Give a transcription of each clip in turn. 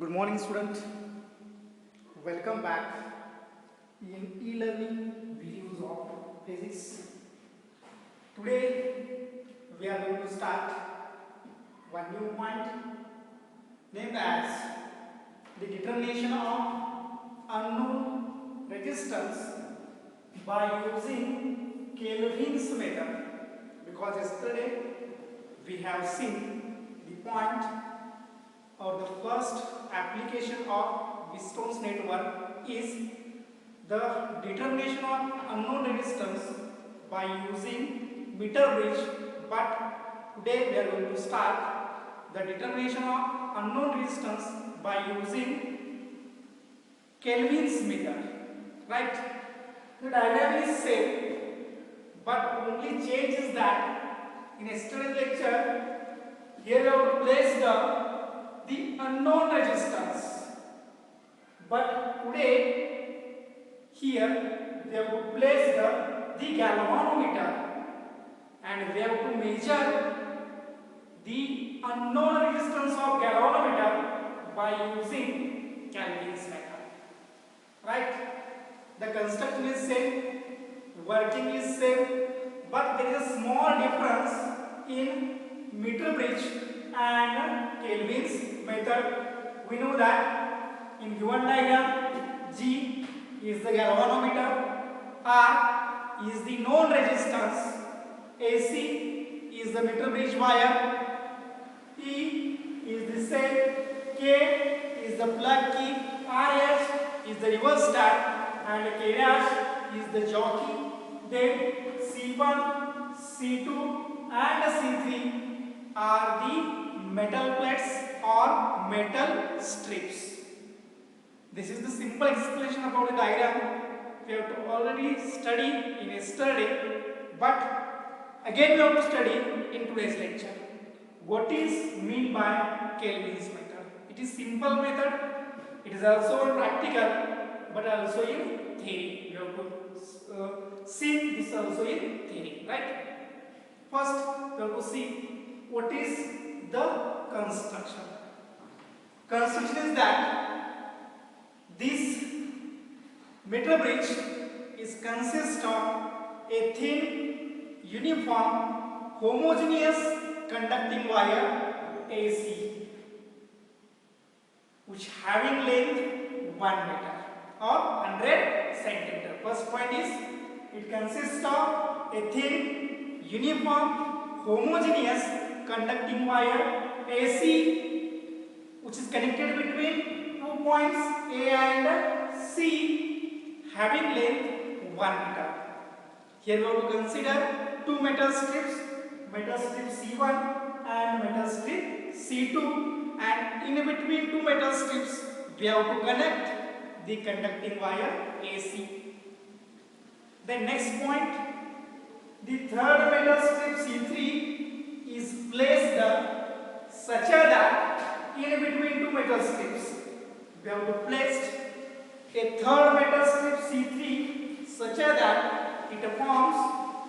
Good morning, student. Welcome back in e-learning videos of physics. Today we are going to start one new point named as the determination of unknown resistance by using Kelvin's method. Because yesterday we have seen the point or the first application of Westone's network is the determination of unknown resistance by using meter bridge, but today we are going to start the determination of unknown resistance by using Kelvin's method, right? The diagram is same, but only change is that in yesterday's lecture here we have to place the unknown resistance, but today here we have to place the galvanometer and we have to measure the unknown resistance of galvanometer by using Kelvin's method, right? The construction is same, working is same, but there is a small difference in meter bridge and Kelvin's method. We know that in given diagram G is the galvanometer, R is the known resistance, AC is the meter bridge wire, E is the cell, K is the plug key, RH is the reverse stack, and K dash is the jockey. Then C1, C2 and C3 are the metal plates or metal strips. This is the simple explanation about the diagram. We have to already study in yesterday, but again we have to study in today's lecture. What is meant by Kelvin's method? It is simple method. It is also practical, but also in theory. You have to see this also in theory, right? First, we have to see what is the construction. Construction is that this meter bridge is consist of a thin, uniform, homogeneous conducting wire AC, which having length 1 meter or 100 centimeter. First point is it consists of a thin, uniform, homogeneous conducting wire AC, which is connected between 2 points A and C, having length 1 meter. Here we have to consider two metal strips C1 and metal strip C2, and in between two metal strips we have to connect the conducting wire AC. The next point, the third metal strip C3 is placed such that in between two metal strips we have to place a third metal strip C3 such that it forms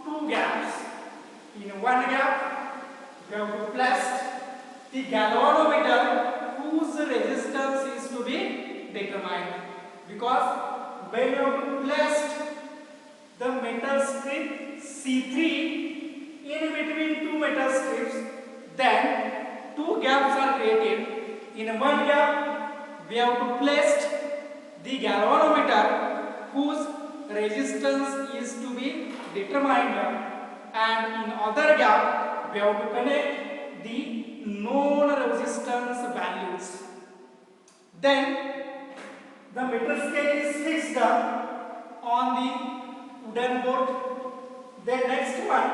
two gaps. In one gap we have to place the galvanometer whose resistance is to be determined, because when you have to place the metal strip C3 in between two metal strips, then two gaps are created. In one gap we have to place the galvanometer whose resistance is to be determined, and in other gap we have to connect the known resistance values. Then the meter scale is fixed on the wooden board. Then next one,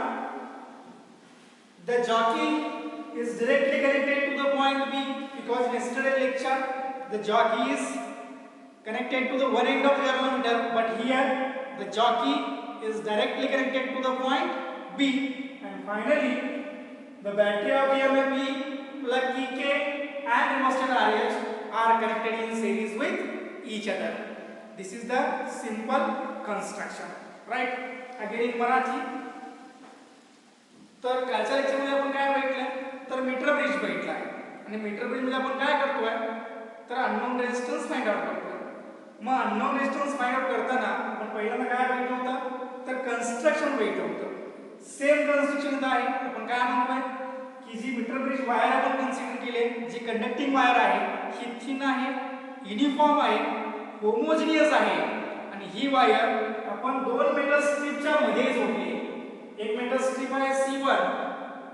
the jockey is directly connected to the point B, because in yesterday's lecture the jockey is connected to the one end of the galvanometer, but here the jockey is directly connected to the point B. And finally the battery of EMF, plug key K and resistor RH are connected in series with each other. This is the simple construction, right? Again in Marathi. तर कालच्या lecture मध्ये आपण काय बघितलं, तर metre bridge बघितला आणि metre bridge मध्ये आपण काय करतोय, तर अननोन रेजिस्टन्स फाइंड आउट करतो. मग अननोन रेजिस्टन्स फाइंड आउट करताना आपण पहिल्यांदा काय बघितलं होतं, तर कन्स्ट्रक्शन बघितलं होतं. सेम कन्स्ट्रक्शन आहे. आपण काय म्हणतोय की जी मीटर ब्रिज वायर आपण कन्सिडर केले, जी कंडक्टिंग वायर आहे ही थिन आहे, युनिफॉर्म आहे, होमोजिनियस आहे आणि ही वायर आपण दोन मेटल स्ट्रिपच्या मध्ये जोडली. एक मेटल स्ट्रिप आहे C1,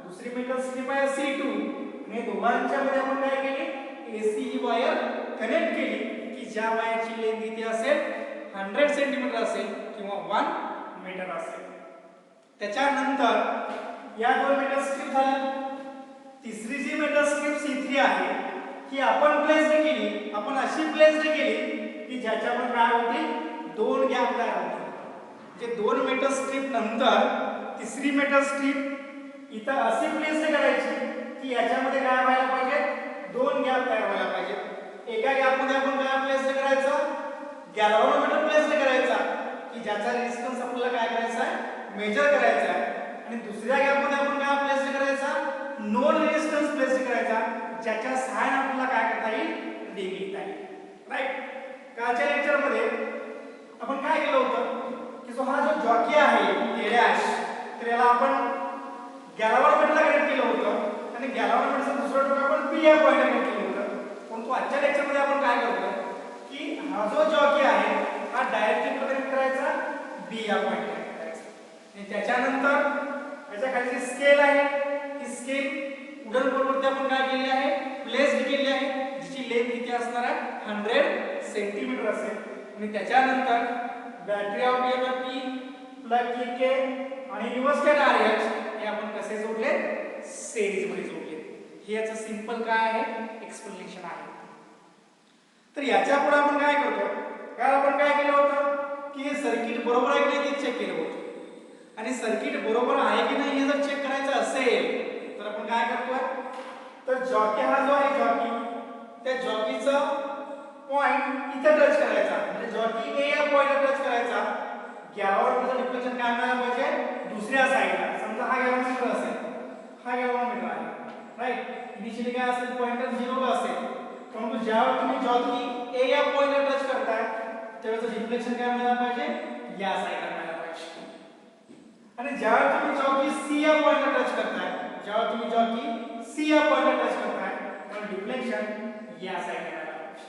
दुसरी मेटल स्ट्रिप आहे C2 आणि दोघांच्या मध्ये आपण काय केली, AC ही वायर कनेक्ट केली की ज्या वायरची लेंथ इथे असेल 100 सेंटीमीटर असेल किंवा 1 मीटर असेल. त्याच्यानंतर या दोन मेटल स्ट्रिप झाल्या. तिसरी जी मेटल स्ट्रिप C3 आहे ही आपण प्लेस केली, आपण अशी प्लेस केली की ज्याच्यावर काय होते, दोन गॅप तयार होते. म्हणजे दोन मेटल स्ट्रिप नंतर तिसरी मेटल स्ट्रिप इथं अशी प्लेस करायची की याच्यामध्ये काय व्हायला पाहिजे, दोन गॅप तयार व्हायला पाहिजे. एका गॅप मध्ये आपण काय प्लेस करायचं, गॅल्व्हनोमीटर प्लेस करायचा की ज्याचा रेजिस्टन्स आपल्याला काय करायचा आहे, मेजर करायचा आहे. आणि दुसऱ्या गॅप मध्ये आपण काय प्लेस करायचा, नोन रेजिस्टन्स प्लेस करायचा ज्याच्या सहाय्याने आपल्याला काय करता येईल, रीडिंग घेता येईल. राईट. कालच्या लेक्चर मध्ये आपण काय केलं होतं की जो हा जो जॉकी आहे A डॅश, तर याला आपण गॅल्व्हनोमीटरला कनेक्ट केलं होतं आणि गॅल्व्हनोमीटरचं दुसरं टोक आपण P या पॉइंटला कनेक्ट केलं होतं. परंतु आजच्या लेक्चर मध्ये आपण काय करतोय की हा जो जॉकी आहे हा डायरेक्टली कनेक्ट करायचा B या पॉइंटला कनेक्ट करायचा. आणि त्याच्यानंतर याच्या खाली जी स्केल आहे ही स्केल उडन बोर्डवरती आपण काय केली आहे, प्लेस केली आहे, जिची लेंथ इथे असणार आहे 100 सेंटीमीटर असेल. आणि त्याच्यानंतर बॅटरी ऑफ EMF प्लग के आणि रिव्हर्स RH हे आपण कसे जोडले, सिरीज मध्ये जोडले. हे याचं सिंपल काय आहे, एक्सप्लेनेशन आहे. तर याच्या पुढे आपण काय करतो, काल आपण काय केलं होतं की हे सर्किट बरोबर आहे की नाही ते चेक केलं होतं. आणि सर्किट बरोबर आहे की नाही हे जर चेक करायचं असेल तर आपण काय करतोय, तर जॉकी हा जो आहे जॉकी, त्या जॉकीचं पॉइंट इथे टच करायचा. म्हणजे जॉकी A या पॉइंटला टच करायचा. गॅल्व्हनोमीटरचं डिफ्लेक्शन काय मिळालं पाहिजे, दुसऱ्या साईडला. समजा हा गॅल्व्हनोमीटर असेल, हा गॅल्व्हनोमीटर आहे, राईट. इनिशियली काय असेल, पॉइंटर 0 ला असेल. परंतु ज्यावेळी तुम्ही जॉकी A या पॉइंटला टच करताय त्यावेळेचं डिफ्लेक्शन काय मिळालं पाहिजे, या साईडला मिळालं पाहिजे. आणि ज्यावेळी तुम्ही जॉकी C या पॉइंटला टच करताय, ज्यावेळी तुम्ही जॉकी C या पॉइंटला टच करताय तर डिफ्लेक्शन या साईडला मिळालं पाहिजे.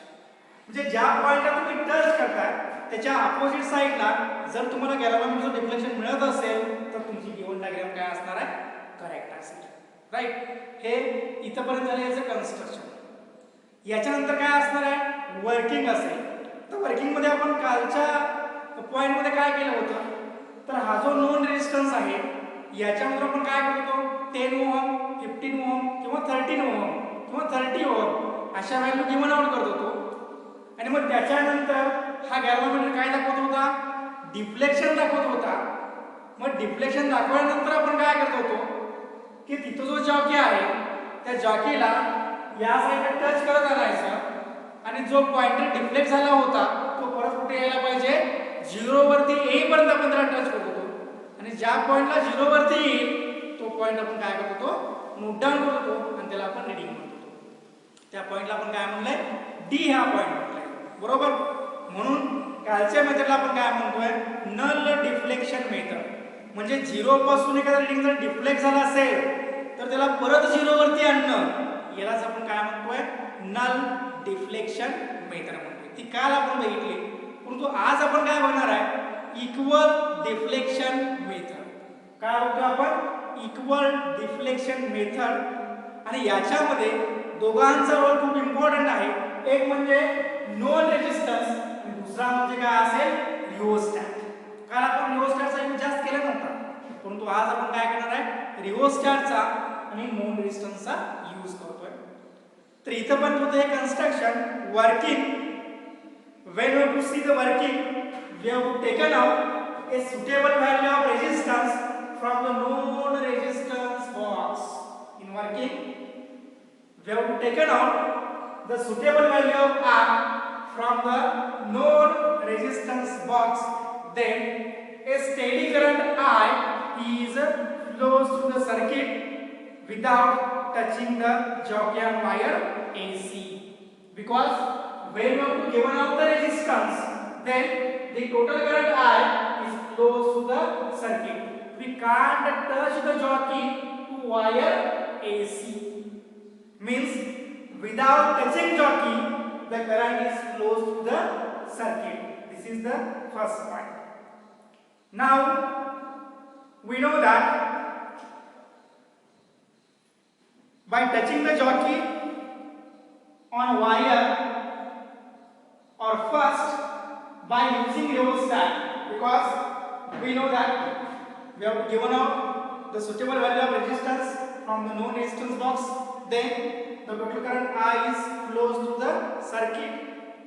म्हणजे ज्या पॉइंटला तुम्ही टच करताय त्याच्या अपोजिट साइडला जर तुम्हाला गॅल्व्हनोमीटरचं डिफ्लेक्शन मिळत असेल तर तुमची गिवन डायग्राम काय असणार आहे, करेक्ट असेल. राईट. हे इथपर्यंत झाले याचं कन्स्ट्रक्शन. याच्यानंतर काय असणार आहे, वर्किंग असेल. तर वर्किंग मध्ये आपण कालच्या पॉइंट मध्ये काय केलं होतं, तर हा जो नोन रेजिस्टन्स आहे याच्यामध्ये आपण काय करतो, 10 ओहम 15 ओहम किंवा 13 ओहम किंवा 30 ओहम अशा व्हॅल्यू गिवन आउट करत होतो. आणि मग त्याच्यानंतर हा गॅल्व्हनोमीटर काय दाखवत होता, डिफ्लेक्शन दाखवत होता. मग डिफ्लेक्शन दाखवल्यानंतर आपण काय करत होतो की तिथं जो जॉकी आहे त्या जॉकीला या साईडला टच करत आणायचं आणि जो पॉइंटर डिफ्लेक्ट झाला होता तो परत कुठे यायला पाहिजे, 0 वरती येईपर्यंत आपण त्याला टच करत होतो. आणि ज्या पॉइंटला 0 वरती येईल तो पॉइंट आपण काय करत होतो, नोट डाऊन करत होतो आणि त्याला आपण रीडिंग म्हणत होतो. त्या पॉइंटला आपण काय म्हणलंय, D हा पॉइंट म्हटलाय, बरोबर. म्हणून कालच्या मेथडला आपण काय म्हणतोय, नल डिफ्लेक्शन मेथड. म्हणजे 0 पासून एखादा रीडिंग जर डिफ्लेक्ट झाला असेल तर त्याला परत 0 वरती आणणं यालाच आपण काय म्हणतोय, नल डिफ्लेक्शन मेथड म्हणतोय. ती काल आपण बघितली. परंतु आज आपण काय बघणार आहे, इक्वल डिफ्लेक्शन मेथड. काय बघतोय आपण, इक्वल डिफ्लेक्शन मेथड. आणि याच्यामध्ये दोघांचा रोल खूप इम्पॉर्टंट आहे. एक म्हणजे नोन रेजिस्टन्स आणि दुसरा म्हणजे काय असेल, रिओस्टॅट. काल आपण रिओस्टॅटचा यूज जास्त केला नव्हता, परंतु आज आपण काय करणार आहे, रिओस्टॅटचा आणि नोन रेजिस्टन्सचा यूज करतोय. तर इथं पण होतं हे construction working. when we to see the working we have taken out a suitable value of resistance from the known resistance box. In working we have taken out the suitable value of R from the known resistance box. Then a steady current I is flows through the circuit without touching the jockey wire AC. because when you have given out the resistance, then the total current I is close to the circuit. We can't touch the jockey to wire AC. Means without touching jockey, the current is close to the circuit. This is the first point. Now we know that by touching the jockey on wire, or first by using rheostat, because we know that we have given out the suitable value of resistance from the known resistance box, then the total current I is close to the circuit.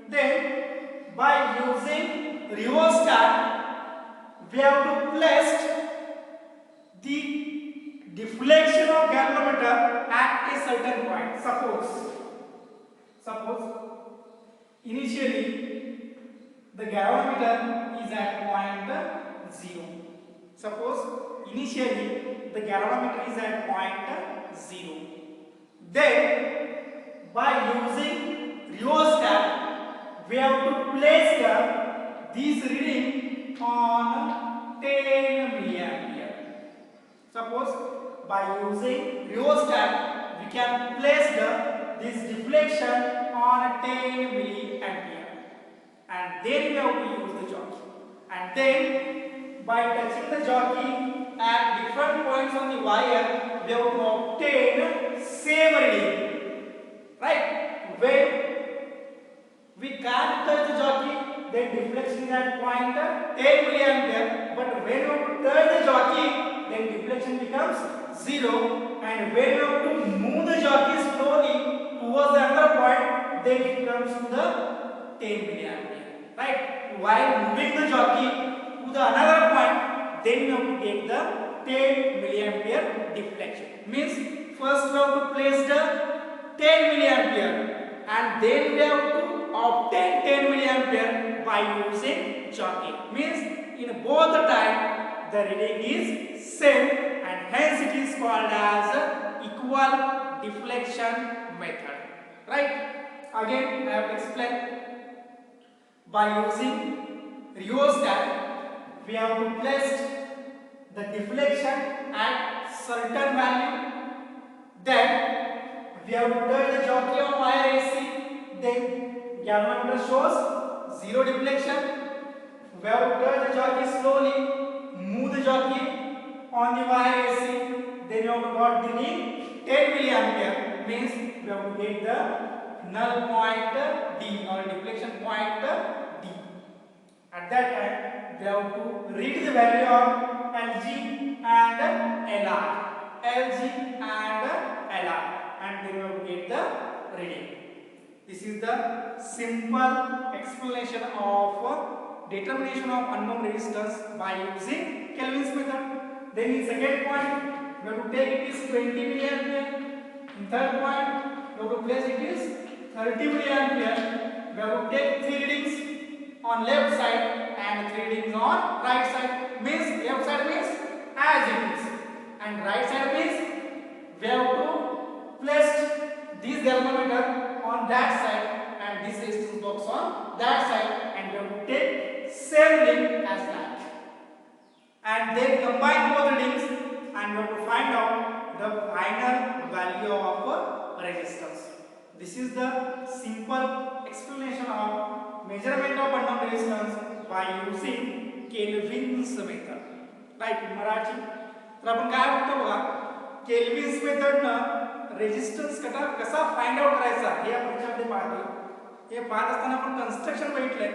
Then by using rheostat, we have to place the deflection of galvanometer at a certain point. Suppose initially the galvanometer is at point 0. Suppose initially the galvanometer is at point 0. Then by using rheostat, we have to place this reading on 10 milliampere. Suppose by using rheostat, we can place this deflection on 10 milliampere, and then we have to use the jockey. And then by touching the jockey at different points on the wire, we have to obtain same reading. Right? When we can't touch the jockey, then deflection is at point 10 milliampere. But when you touch the jockey, then deflection becomes 0. And when you have to move the jockey slowly towards the other point, then it comes to the 10 milliampere. Right? While moving the jockey to the another point, then you have to get the 10 milliampere deflection. Means first we have to place the 10 milliampere, and then we have to obtain 10 milliampere by using jockey. Means in both the time the reading is same, and hence it is called as equal deflection method. Right? Again I have explained. By using rheostat, we have to place the deflection at certain value. Then we have to touch the jockey on wire AC. Then galvanometer shows 0 deflection. We have to touch the jockey slowly, move the jockey on the wire AC. Then you have to got the reading 10 milliampere. Means we have to get the null point D, or deflection point D. At that time, we have to read the value of LG and LR. LG and LR. And then we have to get the reading. This is the simple explanation of determination of unknown resistance by using Kelvin's method. Then in second point, we have to take it is 20 milliampere. In third point, we have to place it is 30 milliampere. We have to take 3 readings on left side and 3 readings on right side. Means left side means as it is, and right side means we have to place this galvanometer on that side and this resistance box on that side, and we have to take same reading as that, and then combine both readings, and we have to find out the final value of resistance. This is the simple explanation of measurement of unknown resistance by using Kelvin's method. Right? Marathi तर आपण काय बघतो बघा, Kelvin's method न resistance कसा find out करायचा हे आपण याच्यामध्ये पाहतो. हे पाहत असताना आपण कन्स्ट्रक्शन बघितलंय.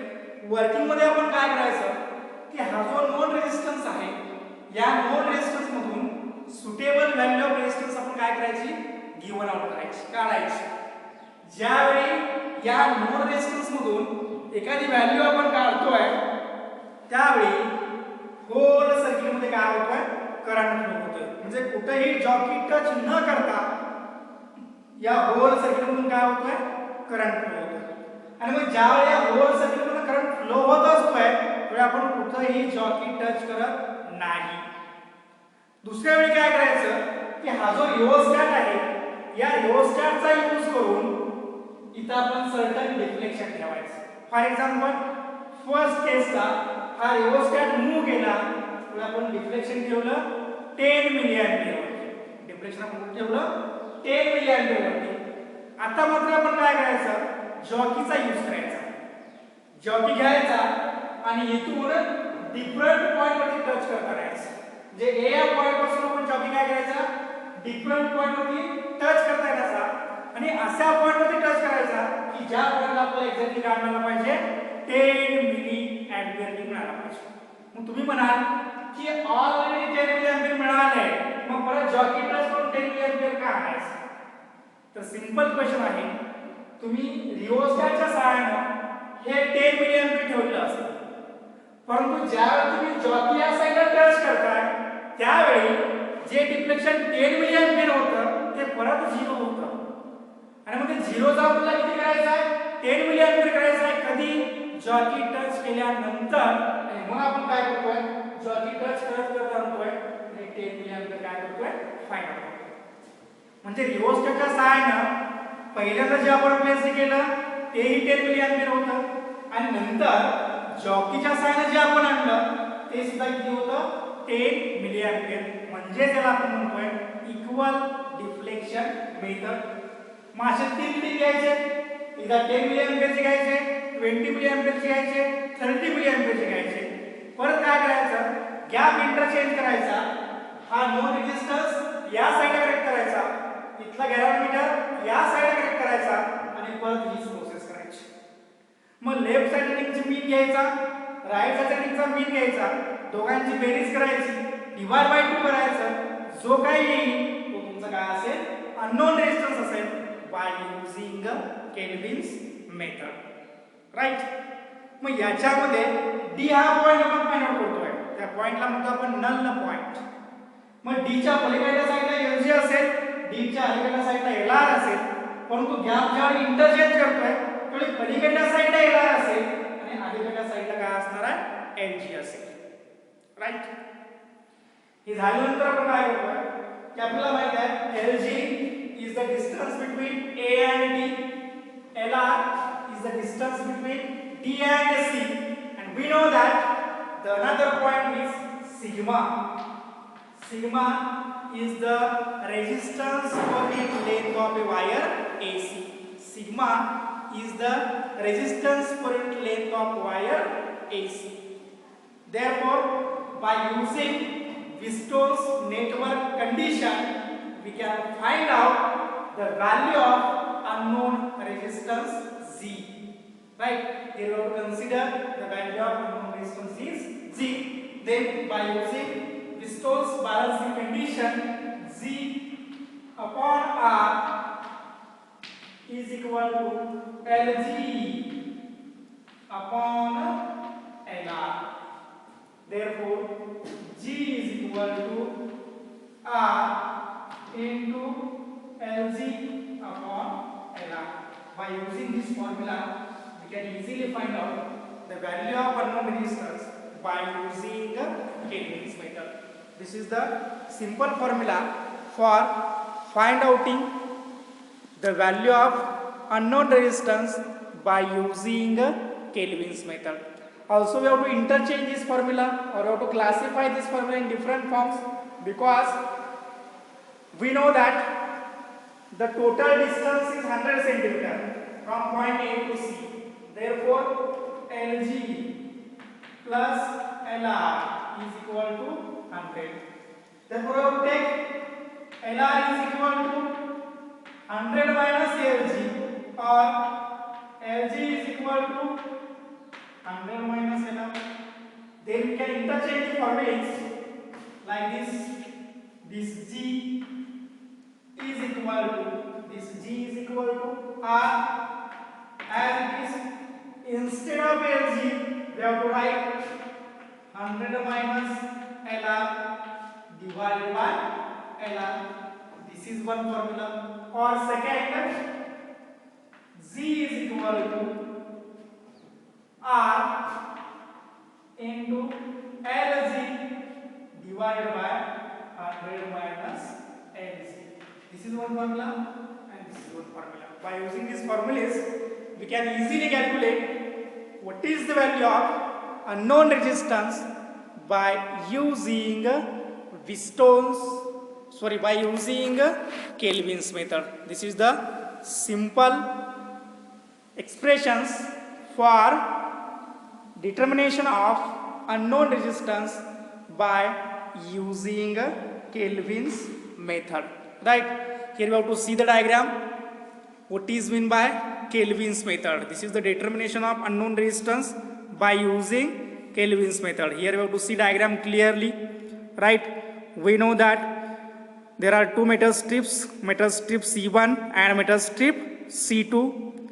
वर्किंग मध्ये आपण काय करायचं की हा जो नोन रेजिस्टन्स आहे, या नोन रेजिस्टन्स मधून सुटेबल व्हॅल्यू ऑफ रेजिस्टन्स आपण काय करायची, गिवन आउट करायची, काढायची. ज्यावेळी या नोन रेजिस्टन्स मधून एखादी व्हॅल्यू आपण काढतोय, त्यावेळी होल सर्किट मध्ये काय होतोय, करंट फ्लो होतोय. म्हणजे कुठेही जॉकी टच न करता या होल सर्किट मधून काय होतोय, करंट फ्लो होतोय. आणि मग ज्यावेळी या होल सर्किट मध्ये करंट फ्लो होत असतोय, त्यावेळी आपण कुठेही जॉकी टच करत नाही. दुसऱ्या वेळी काय करायचं की हा जो रिओस्टॅट आहे, या रिओस्टॅटचा यूज करून इथं आपण सर्टन डिफ्लेक्शन ठेवायचं. फॉर एक्झाम्पल फर्स्ट केसचा हा रिओस्टॅट मूव्ह केला तर आपण डिफ्लेक्शन ठेवलं 10 मिली एम्पियर वरती. डिफ्लेक्शन आपण ठेवलं 10 मिली एम्पियर वरती. आता मात्र आपण काय करायचं, जॉकीचा यूज करायचा. जॉकी घ्यायचा आणि इथून डिफरंट पॉइंट वरती टच करता राहायचं. जे ए या पॉइंट पासून आपण जॉकी काय करायचा, डिफरंट पॉइंट वरती टच करता येण्याचा आणि अशा पॉइंट वरती टच करायचा की ज्या पॉइंटला आपल्याला एक्झॅक्टली काय मिळालं पाहिजे, 10 मिली एम्पियर मिळाला पाहिजे. मग तुम्ही म्हणाल की ऑलरेडी 10 मिली एम्पियर मिळाले, मग परत जॉकी टच करून 10 मिली एम्पियर का आणायचं? तर सिंपल क्वेश्चन आहे. तुम्ही रिओस्टॅटच्या सहाय्याने हे 10 मिली एम्पियर ठेवलं असेल, परंतु ज्यावेळी तुम्ही जॉकी या साइडला टच करताय त्यावेळी जे डिफ्लेक्शन 10 मिली एम्पियर होतं ते परत 0 होतं. आणि मग ते 0 चा आपल्याला किती करायचं आहे, 10 मिली एम्पियर करायचं आहे. कधी, जॉकी टच केल्यानंतर. आणि मग आपण काय करतोय, जॉकी टच करत आणतोय आणि 10 मिली एम्पियर काय करतोय, फाइंड आउट करतोय. म्हणजे रिओस्टॅटच्या सहाय्याने पहिल्यांदा जे आपण प्लेस केलं तेही 10 मिली एम्पियर होतं आणि नंतर जॉकीच्या सहाय्याने जे आपण आणलं ते सुद्धा किती होतं, 10 मिली एम्पियर. म्हणजे त्याला आपण म्हणतोय इक्वल डिफ्लेक्शन मेथड. मग असे 3 रीडिंग घ्यायचे, एकदा 10 मिली एम्पियरचे घ्यायचे, 20 मिली एम्पियरचे घ्यायचे, 30 मिली एम्पियरचे घ्यायचे. परत काय करायचं, गॅप इंटरचेंज करायचा. हा नो रेजिस्टन्स या साइडला कनेक्ट करायचा, इथला गॅरोमीटर या साइडला कनेक्ट करायचा आणि परत हीच प्रोसेस करायची. मग लेफ्ट साइड रीडिंगचा मीन घ्यायचा, राइट साइड रीडिंगचा मीन घ्यायचा, दोघांची बेरीज करायची, डिवाइड बाय 2 करायचं. जो काही येईल तो तुमचा काय असेल, अननोन रेजिस्टन्स असेल. by using Kelvin's method, right? मग याच्यामध्ये D हा पॉइंट आपण फाइंड आउट करतोय, त्या पॉइंटला म्हणतो आपण नल पॉइंट. मग D च्या पलीकडच्या साइडला LG असेल, D च्या अलीकडच्या साइडला LR असेल, परंतु गॅप ज्यावेळी इंटरचेंज करतोय त्यावेळी पलीकडच्या साइडला LR असेल आणि अलीकडच्या साइडला काय असणार आहे, LG असेल, राइट? हे झाल्यानंतर आपण काय करतोय की आपल्याला माहित आहे LG is the distance between A and D, LR is the distance between D and C, and we know that the another point is sigma. Sigma is the resistance per unit length of a wire AC. Sigma is the resistance per unit length of wire AC. Therefore, by using Wheatstone's network condition, we can find out the value of unknown resistance Z. Right? Here we have to consider the value of unknown resistance is Z. Then by using Wheatstone's balancing condition, Z upon R is equal to Lg upon Lr. Therefore, G is equal to R into Lg upon Lr. By using this formula, we can easily find out the value of unknown resistance by using Kelvin's method. This is the simple formula for find outing the value of unknown resistance by using Kelvin's method. Also, we have to interchange this formula or we have to classify this formula in different forms, because we know that the total distance is 100 centimeter from point A to C. Therefore, Lg plus Lr is equal to 100. Therefore, we have to take Lr is equal to 100 minus Lg, or Lg is equal to 100 minus Lr. Then we can interchange the formulas like this. This G is equal to R, as it is. Instead of Lg, we have to write 100 minus Lr divided by Lr. This is one formula. Or second, Z is equal to R into Lg divided by 100 minus Lg. This is one formula and this is one formula. By using these formulas, we can easily calculate what is the value of unknown resistance by using Kelvin's method. This is the simple expressions for determination of unknown resistance by using Kelvin's method. Right? Here we have to see the diagram. What is meant by Kelvin's method? This is the determination of unknown resistance by using Kelvin's method. Here we have to see diagram clearly. Right? We know that there are two metal strips C1 and metal strip C2.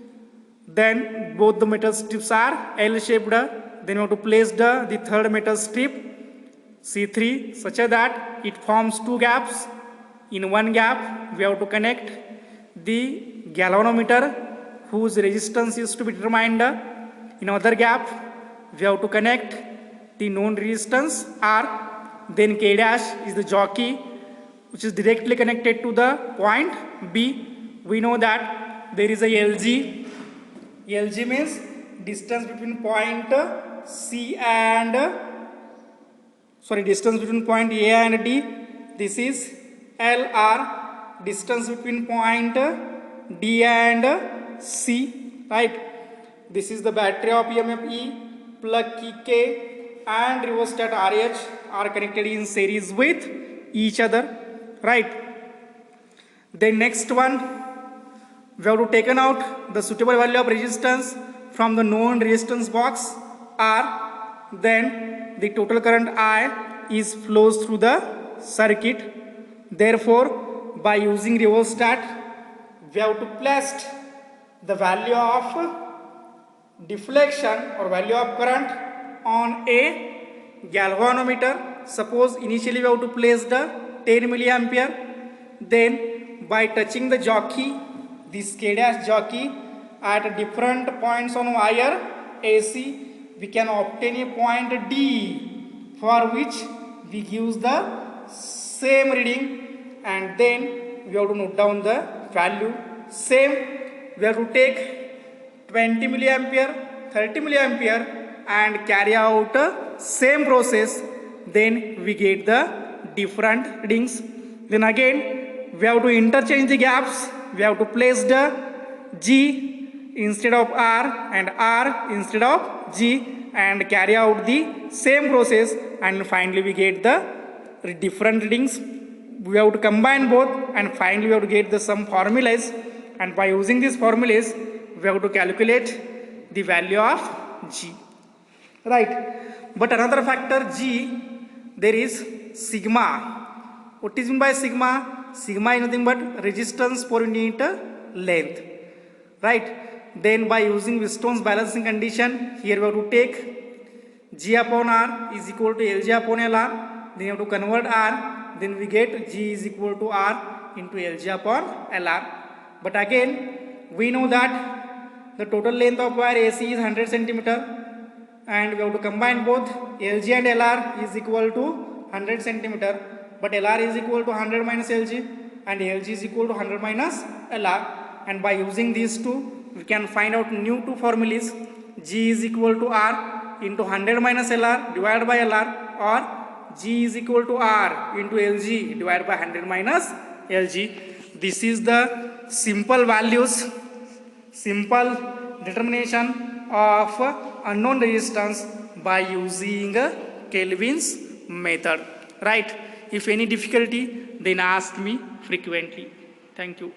Then both the metal strips are L-shaped. Then we have to place the third metal strip C3 such that it forms two gaps. In one gap we have to connect the galvanometer whose resistance is to be determined. In other gap we have to connect the known resistance R. Then K dash is the jockey which is directly connected to the point B. We know that there is a LG. LG means distance between point distance between point A and D. This is LR. Distance between point D and C. Right? This is the battery of EMF E, plug key K and rheostat RH are connected in series with each other. Right? Then next one, we have to taken out the suitable value of resistance from the known resistance box R. Then the total current I is flows through the circuit. Therefore, by using rheostat, we have to place the value of deflection or value of current on a galvanometer. Suppose initially we have to place the 10 milliampere. Then by touching the jockey, this K dash jockey at different points on wire AC, we can obtain a point D for which we use the same reading, and then we have to note down the value. Same, we have to take 20 milliampere, 30 milliampere and carry out same process. Then we get the different readings. Then again we have to interchange the gaps. We have to place the G instead of R and R instead of G and carry out the same process, and finally we get the different readings. We have to combine both and finally we have to get the some formulas, and by using these formulas we have to calculate the value of G. Right? But another factor G, there is sigma. What is meant by sigma? Sigma is nothing but resistance per unit length. Right? Then by using Stone's balancing condition, here we have to take G upon R is equal to LG upon LR. Then you have to convert R. Then we get G is equal to R into LG upon LR. But again, we know that the total length of wire AC is 100 centimeter, and we have to combine both. LG and LR is equal to 100 centimeter, but LR is equal to 100 minus LG and LG is equal to 100 minus LR. And by using these two, we can find out new two formulas. G is equal to R into 100 minus LR divided by LR, or G is equal to R into LG divided by 100 minus LG. This is the simple values, simple determination of unknown resistance by using Kelvin's method. Right? If any difficulty, then ask me frequently. Thank you.